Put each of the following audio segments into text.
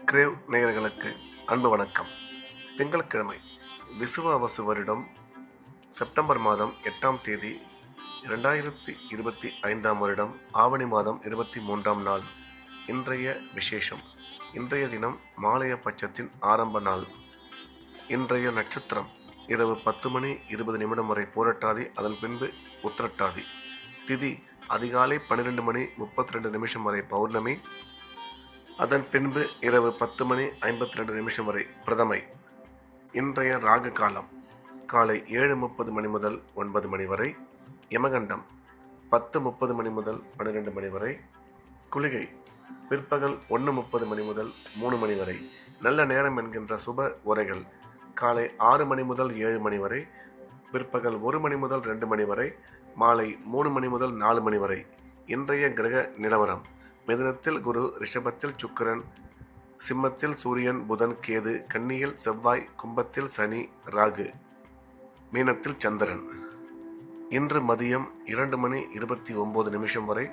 Grave நேயர்களுக்கு அன்பு வணக்கம். திங்கட்கிழமை விசுவாவசு வருடம் செப்டம்பர் மாதம் 8ஆம் தேதி 2025ஆம் வருடம் ஆவணி மாதம் 23ஆம் நாள். இன்றைய விசேஷம். இன்றைய தினம் மாலைய பட்சத்தின் ஆரம்ப நாள். இன்றைய நட்சத்திரம் இரவு 10 மணி 20 நிமிடம் வரை பூரட்டாதி, அதன் பின்பு உத்திரட்டாதி. திதி அதிகாலை 12 மணி 32 நிமிஷம் வரை பௌர்ணமி, அதன் பின்பு இரவு 10 மணி 52 நிமிஷம் வரை பிரதமை. இன்றைய ராகு காலம் காலை 7:30 மணி முதல் 9 மணி வரை. யமகண்டம் 10:30 மணி முதல் 12 மணி வரை. குளிகை பிற்பகல் 1:30 மணி முதல் 3 மணி வரை. நல்ல நேரம் என்கின்ற சுப உரைகள் காலை 6 மணி முதல் 7 மணி வரை, பிற்பகல் 1 மணி முதல் 2 மணி வரை, மாலை 3 மணி முதல் 4 மணி வரை. இன்றைய கிரக நிலவரம்: மிதுனத்தில் குரு, ரிஷபத்தில் சுக்கிரன், சிம்மத்தில் சூரியன், புதன், கேது, கன்னியில் செவ்வாய், கும்பத்தில் சனி, ராகு, மீனத்தில் சந்திரன். இன்று மதியம் 2 மணி 29 நிமிஷம் வரை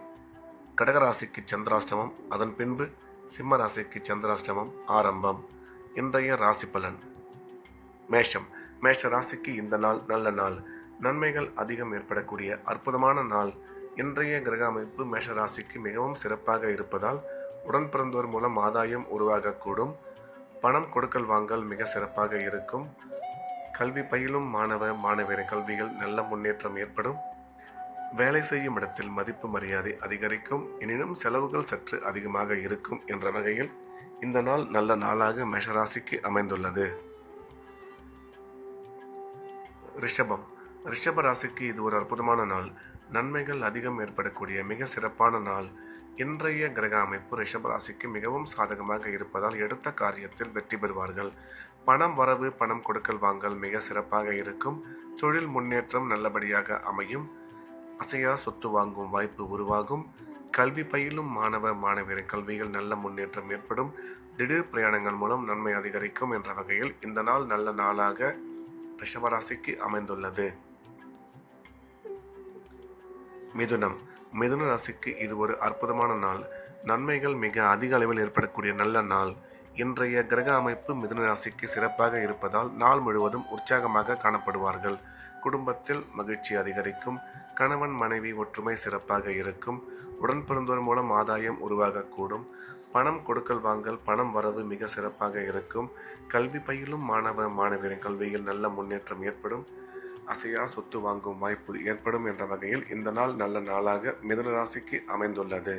கடகராசிக்கு சந்திராஷ்டமம், அதன் பின்பு சிம்ம ராசிக்கு சந்திராஷ்டமம் ஆரம்பம். இன்றைய ராசி பலன். மேஷம். மேஷ ராசிக்கு இந்த நாள் நல்ல நாள். நன்மைகள் அதிகம் ஏற்படக்கூடிய அற்புதமான நாள். இன்றைய கிரக அமைப்பு மேஷ ராசிக்கு மிகவும் சிறப்பாக இருப்பதால் உடன் பிறந்தோர் மூலம் ஆதாயம் உருவாகக்கூடும். பணம் கொடுக்கல் வாங்கல் மிக சிறப்பாக இருக்கும். கல்வி பயிலும் மாணவ மாணவியரின் கல்வியில் நல்ல முன்னேற்றம் ஏற்படும். வேலை செய்யும் இடத்தில் மதிப்பு மரியாதை அதிகரிக்கும். எனினும் செலவுகள் சற்று அதிகமாக இருக்கும் என்ற வகையில் இந்த நாள் நல்ல நாளாக மேஷராசிக்கு அமைந்துள்ளது. ரிஷபம். ரிஷப ராசிக்கு இது ஒரு அற்புதமான நாள். நன்மைகள் அதிகம் ஏற்படக்கூடிய மிக சிறப்பான நாள். இன்றைய கிரக அமைப்பு ரிஷப ராசிக்கு மிகவும் சாதகமாக இருப்பதால் எடுத்த காரியத்தில் வெற்றி பெறுவார்கள். பணம் வரவு, பணம் கொடுக்கல் வாங்கல் மிக சிறப்பாக இருக்கும். தொழில் முன்னேற்றம் நல்லபடியாக அமையும். அசையா சொத்து வாங்கும் வாய்ப்பு உருவாகும். கல்வி பயிலும் மாணவ மாணவியரின் கல்வியில் நல்ல முன்னேற்றம் ஏற்படும். திடீர் பிரயாணங்கள் மூலம் நன்மை அதிகரிக்கும் என்ற வகையில் இந்த நாள் நல்ல நாளாக ரிஷபராசிக்கு அமைந்துள்ளது. மிதுனம். மிதுன ராசிக்கு இது ஒரு அற்புதமான நாள். நன்மைகள் மிக அதிக அளவில் ஏற்படக்கூடிய நல்ல நாள். இன்றைய கிரக அமைப்பு மிதுன ராசிக்கு சிறப்பாக இருப்பதால் நாள் முழுவதும் உற்சாகமாக காணப்படுவார்கள். குடும்பத்தில் மகிழ்ச்சி அதிகரிக்கும். கணவன் மனைவி ஒற்றுமை சிறப்பாக இருக்கும். உடன் பிறந்தோர் மூலம் ஆதாயம் உருவாகக்கூடும். பணம் கொடுக்கல் வாங்கல், பணம் வரவு மிக சிறப்பாக இருக்கும். கல்வி பயிலும் மாணவ மாணவியரின் கல்வியில் நல்ல முன்னேற்றம் ஏற்படும். அசையா சொத்து வாங்கும் வாய்ப்பு ஏற்படும் என்ற வகையில் இந்த நாள் நல்ல நாளாக மிதுன ராசிக்கு அமைந்துள்ளது.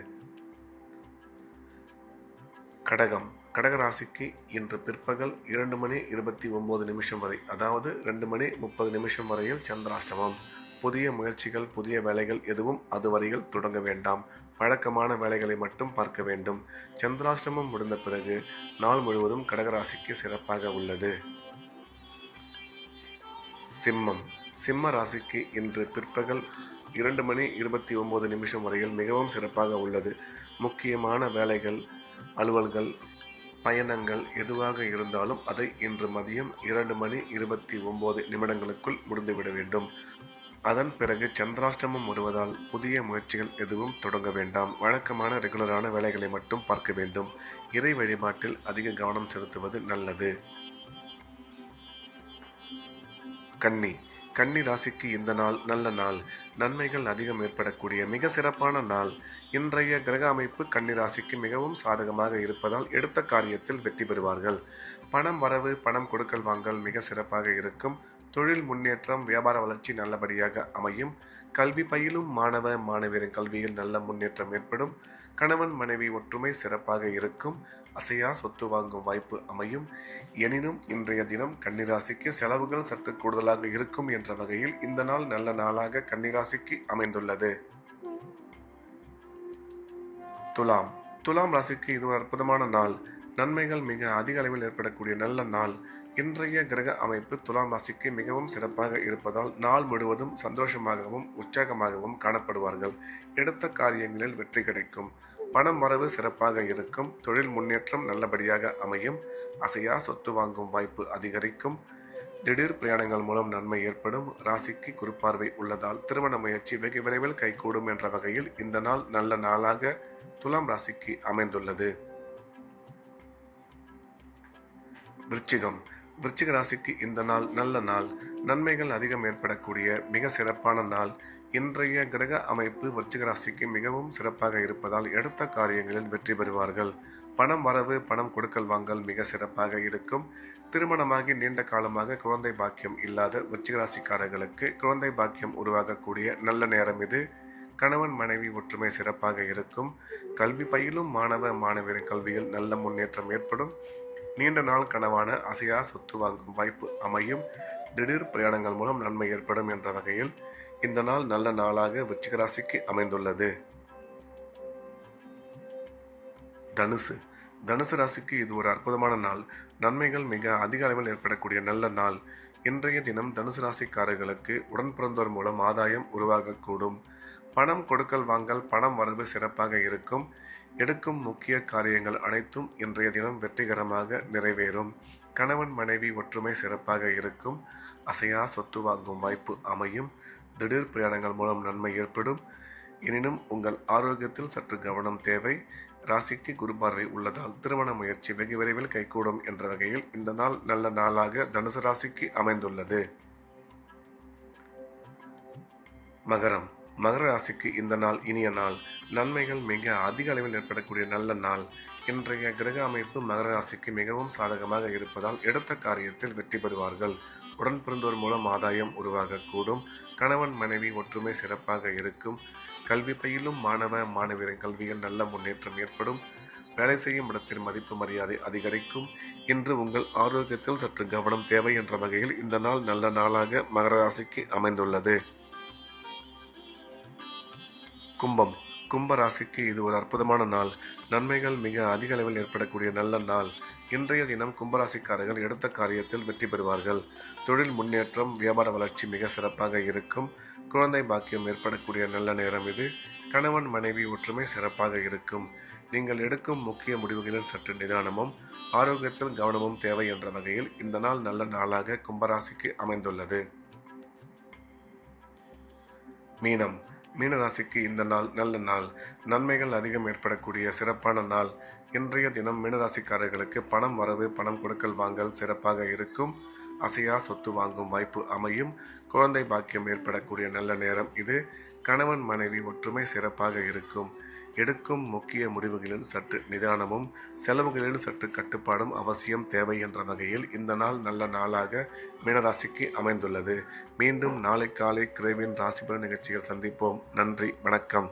கடகம். கடக ராசிக்கு இன்று பிற்பகல் 2 மணி 29 நிமிஷம் வரை, அதாவது 2 மணி 30 நிமிஷம் வரையில் சந்திராஷ்டமம். புதிய முயற்சிகள், புதிய வேலைகள் எதுவும் அதுவரையில் தொடங்க வேண்டாம். வழக்கமான வேலைகளை மட்டும் பார்க்க வேண்டும். சந்திராஷ்டமம் முடிந்த பிறகு நாள் முழுவதும் கடகராசிக்கு சிறப்பாக உள்ளது. சிம்மம். சிம்ம ராசிக்கு இன்று பிற்பகல் 2 மணி 29 நிமிஷம் வரையில் மிகவும் சிறப்பாக உள்ளது. முக்கியமான வேலைகள், அலுவல்கள், பயணங்கள் எதுவாக இருந்தாலும் அதை இன்று மதியம் 2 மணி 29 நிமிடங்களுக்குள் முடிந்துவிட வேண்டும். அதன் பிறகு சந்திராஷ்டமம் வருவதால் புதிய முயற்சிகள் எதுவும் தொடங்க வேண்டாம். வழக்கமான ரெகுலரான வேலைகளை மட்டும் பார்க்க வேண்டும். இறை வழிபாட்டில் அதிக கவனம் செலுத்துவது நல்லது. கன்னி. கன்னி ராசிக்கு இந்த நாள் நல்ல நாள். நன்மைகள் அதிகம் ஏற்படக்கூடிய மிக சிறப்பான நாள். இன்றைய கிரக அமைப்பு கன்னி ராசிக்கு மிகவும் சாதகமாக இருப்பதால் எடுத்த காரியத்தில் வெற்றி பெறுவார்கள். பணம் வரவு, பணம் கொடுக்கல் வாங்கல் மிக சிறப்பாக இருக்கும். தொழில் முன்னேற்றம், வியாபார வளர்ச்சி நல்லபடியாக அமையும். கல்வி பயிலும் மாணவ மாணவியரின் கல்வியில் நல்ல முன்னேற்றம் ஏற்படும். கணவன் மனைவி ஒற்றுமை சிறப்பாக இருக்கும். அசையா சொத்து வாங்கும் வாய்ப்பு அமையும். எனினும் இன்றைய தினம் கன்னிராசிக்கு செலவுகள் சற்று கூடுதலாக இருக்கும் என்ற வகையில் இந்த நாள் நல்ல நாளாக கன்னிராசிக்கு அமைந்துள்ளது. துலாம். துலாம் ராசிக்கு இது ஒரு அற்புதமான நாள். நன்மைகள் மிக அதிக அளவில் ஏற்படக்கூடிய நல்ல நாள். இன்றைய கிரக அமைப்பு துலாம் ராசிக்கு மிகவும் சிறப்பாக இருப்பதால் நாள் முழுவதும் சந்தோஷமாகவும் உற்சாகமாகவும் காணப்படுவார்கள். எடுத்த காரியங்களில் வெற்றி கிடைக்கும். பணம் வரவு சிறப்பாக இருக்கும். தொழில் முன்னேற்றம் நல்லபடியாக அமையும். அசையா சொத்து வாங்கும் வாய்ப்பு அதிகரிக்கும். திடீர் பிரயாணங்கள் மூலம் நன்மை ஏற்படும். ராசிக்கு குறுப்பார்வை உள்ளதால் திருமண முயற்சி வெகு விரைவில் கைகூடும் என்ற வகையில் இந்த நாள் நல்ல நாளாக துலாம் ராசிக்கு அமைந்துள்ளது. விருச்சிகம். விருச்சிக ராசிக்கு இந்த நாள் நல்ல நாள். நன்மைகள் அதிகம் ஏற்படக்கூடிய மிக சிறப்பான நாள். இன்றைய கிரக அமைப்பு விருச்சிக ராசிக்கு மிகவும் சிறப்பாக இருப்பதால் எடுத்த காரியங்களில் வெற்றி பெறுவார்கள். பணம் வரவு, பணம் கொடுக்கல் வாங்கல் மிக சிறப்பாக இருக்கும். திருமணமாகி நீண்ட காலமாக குழந்தை பாக்கியம் இல்லாத விருச்சிக ராசிக்காரர்களுக்கு குழந்தை பாக்கியம் உருவாகக்கூடிய நல்ல நேரம் இது. கணவன் மனைவி ஒற்றுமை சிறப்பாக இருக்கும். கல்வி பயிலும் மாணவ மாணவியரின் கல்வியில் நல்ல முன்னேற்றம் ஏற்படும். நீண்ட நாள் கனவான அசையா சொத்து வாங்கும் வாய்ப்பு அமையும். திடீர் பிரயாணங்கள் மூலம் நன்மை ஏற்படும் என்ற வகையில் இந்த நாள் நல்ல நாளாக விருச்சிக ராசிக்கு அமைந்துள்ளது. தனுசு. தனுசு ராசிக்கு இது ஒரு அற்புதமான நாள். நன்மைகள் மிக அதிக அளவில் ஏற்படக்கூடிய நல்ல நாள். இன்றைய தினம் தனுசு ராசிக்காரர்களுக்கு உடன் பிறந்தோர் மூலம் ஆதாயம் உருவாகக்கூடும். பணம் கொடுக்கல் வாங்கல், பணம் வரவு சிறப்பாக இருக்கும். எடுக்கும் முக்கிய காரியங்கள் அனைத்தும் இன்றைய தினம் வெற்றிகரமாக நிறைவேறும். கணவன் மனைவி ஒற்றுமை சிறப்பாக இருக்கும். அசையா சொத்து வாங்கும் வாய்ப்பு அமையும். திடீர் பிரயாணங்கள் மூலம் நன்மை ஏற்படும். எனினும் உங்கள் ஆரோக்கியத்தில் சற்று கவனம் தேவை. ராசிக்கு குரு பார்வை உள்ளதால் திருமண முயற்சி வெகு விரைவில் கைகூடும் என்ற வகையில் இந்த நாள் நல்ல நாளாக தனுசு ராசிக்கு அமைந்துள்ளது. மகரம். மகர ராசிக்கு இந்த நாள் இனிய நாள். நன்மைகள் மிக அதிக அளவில் ஏற்படக்கூடிய நல்ல நாள். இன்றைய கிரக அமைப்பு மகர ராசிக்கு மிகவும் சாதகமாக இருப்பதால் எடுத்த காரியத்தில் வெற்றி பெறுவார்கள். உடன் பிறந்தோர் மூலம் ஆதாயம் உருவாகக்கூடும். கணவன் மனைவி ஒற்றுமை சிறப்பாக இருக்கும். கல்வி பயிலும் மாணவ மாணவியரின் கல்வியில் நல்ல முன்னேற்றம் ஏற்படும். வேலை செய்யும் இடத்தில் மதிப்பு மரியாதை அதிகரிக்கும். இன்று உங்கள் ஆரோக்கியத்தில் சற்று கவனம் தேவை என்ற வகையில் இந்த நாள் நல்ல நாளாக மகர ராசிக்கு அமைந்துள்ளது. கும்பம். கும்ப ராசிக்கு இது ஒரு அற்புதமான நாள். நன்மைகள் மிக அதிக அளவில் ஏற்படக்கூடிய நல்ல நாள். இன்றைய தினம் கும்பராசிக்காரர்கள் எடுத்த காரியத்தில் வெற்றி பெறுவார்கள். தொழில் முன்னேற்றம், வியாபார வளர்ச்சி மிக சிறப்பாக இருக்கும். குழந்தை பாக்கியம் ஏற்படக்கூடிய நல்ல நேரம் இது. கணவன் மனைவி ஒற்றுமை சிறப்பாக இருக்கும். நீங்கள் எடுக்கும் முக்கிய முடிவுகளில் சற்று நிதானமும் ஆரோக்கியத்தில் கவனமும் தேவை என்ற வகையில் இந்த நாள் நல்ல நாளாக கும்பராசிக்கு அமைந்துள்ளது. மீனம். மீனராசிக்கு இந்த நாள் நல்ல நாள். நன்மைகள் அதிகம் ஏற்படக்கூடிய சிறப்பான நாள். இன்றைய தினம் மீனராசிக்காரர்களுக்கு பணம் வரவு, பணம் கொடுக்கல் வாங்கல் சிறப்பாக இருக்கும். அசையா சொத்து வாங்கும் வாய்ப்பு அமையும். குழந்தை பாக்கியம் ஏற்படக்கூடிய நல்ல நேரம் இது. கணவன் மனைவி ஒற்றுமை சிறப்பாக இருக்கும். எடுக்கும் முக்கிய முடிவுகளில் சற்று நிதானமும் செலவுகளில் சற்று கட்டுப்பாடும் அவசியம் தேவை என்ற வகையில் இந்த நாள் நல்ல நாளாக மீனராசிக்கு அமைந்துள்ளது. மீண்டும் நாளை காலை கிரேவின் ராசிபலன் நிகழ்ச்சியில் சந்திப்போம். நன்றி, வணக்கம்.